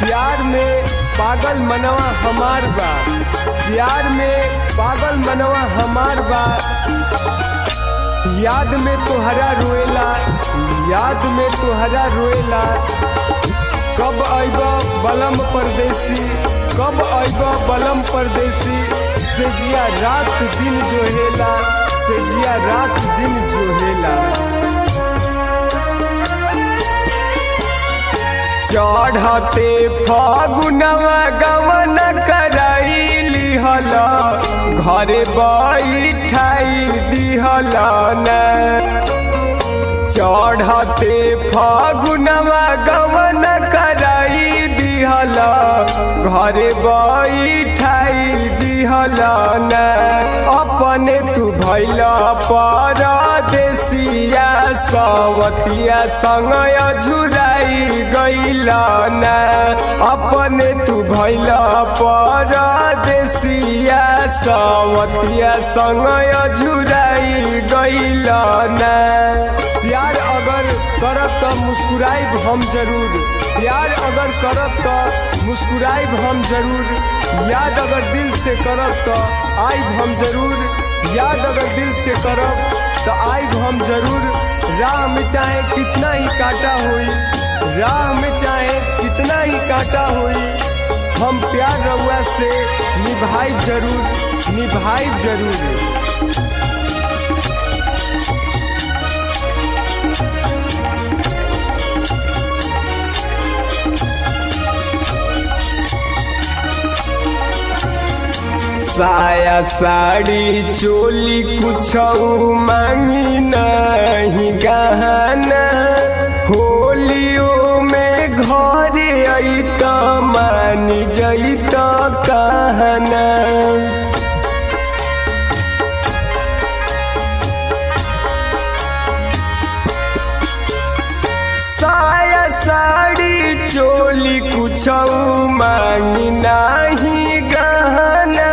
प्यार में पागल मनवा हमार बा, प्यार में पागल मनवा हमार बा। याद में तोहरा रोएला, याद में तोहरा रोएला। कब आइबा बलम परदेसी, कब आइबा बलम परदेसी। सेजिया रात दिन जोहेला, सेजिया रात दिन जोहेला। चढ़ते फागुनवा गवन कराई लिहला, घरे बैठाई दिहला न। चढ़ते फागुनवा गवन कराई दिहला, घरे बैठाई दिहला न। अपने तू भैला परदेसिया, सवतिया संग अझुराई गइला न। अपने तू भैला परदेसिया, सवतिया संग अझुराई गइला न। प्यार अगर करब तो मुस्कुराइब हम जरूर, प्यार अगर करब तो मुस्कुराइब हम जरूर। याद अगर दिल से करब तो आइब हम जरूर, याद अगर दिल से करब तो आइब हम जरूर। राह में चाहे कितना ही कांटा होई, राह में चाहे कितना ही कांटा होई, हम प्यार रउआ से निभाइब जरूर, निभाइब जरूर। साया साड़ी चोली कुछ मांगी नहीं गहना, होलियों में घरे अइत मानी जइत कहना। साया साड़ी चोली कुछ मांगी नहीं गहना,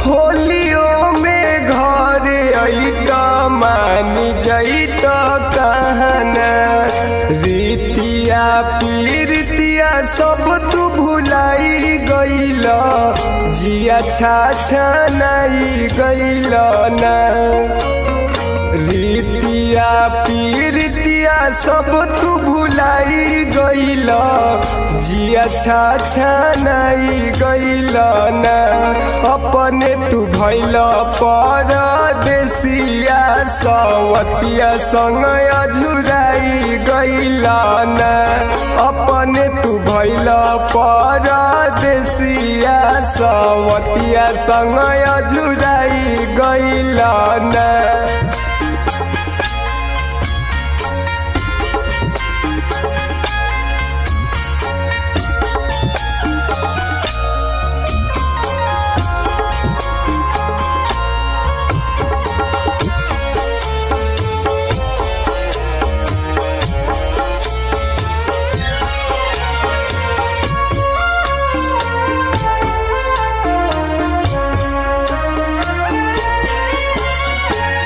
होलियों में घरे अइत मानी जइत कहना। रीतिया पीरितिया सब तू भुलाई गइला, जिया छाछनाई गइला न। रीतिया पीरितिया सब तू भुलाई गइला, जिया छाछनाई गइला न। अपने तू भैला परदेसिया, सवतिया संग अझुराई गइला न। अपने तू भैला परदेसिया, सवतिया संग अझुराई गइला न।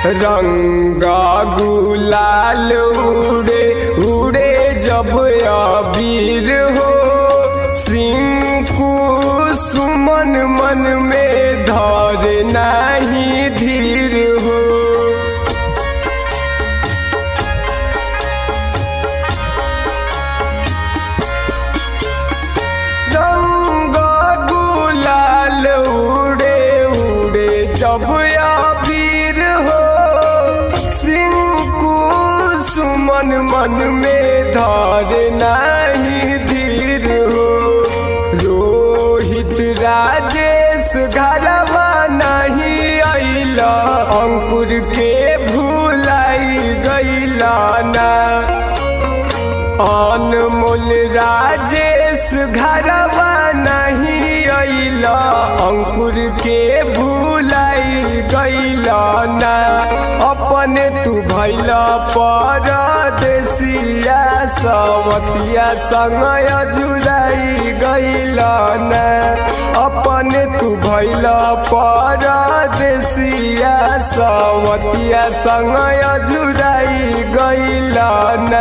रंगा गुलाल उड़े उड़े जब अबीर हो, सिंकू सुमन मन में धर नहीं धीर हो। रंगा गुलाल उड़े उड़े जब अबीर हो, सुमन मन में धर नहीं धीर हो। रोहित राजेश घरवा नहीं अइला, अंकुर के भुलाई गइला न। अनमोल राजेश घरवा नहीं अइला, अंकुर के भुलाई गइला न। अपने तू भैला परदेसिया, सवतिया संग अझुराई गइला न। अपने तू भैला परदेसिया, सवतिया संग अझुराई गइला न।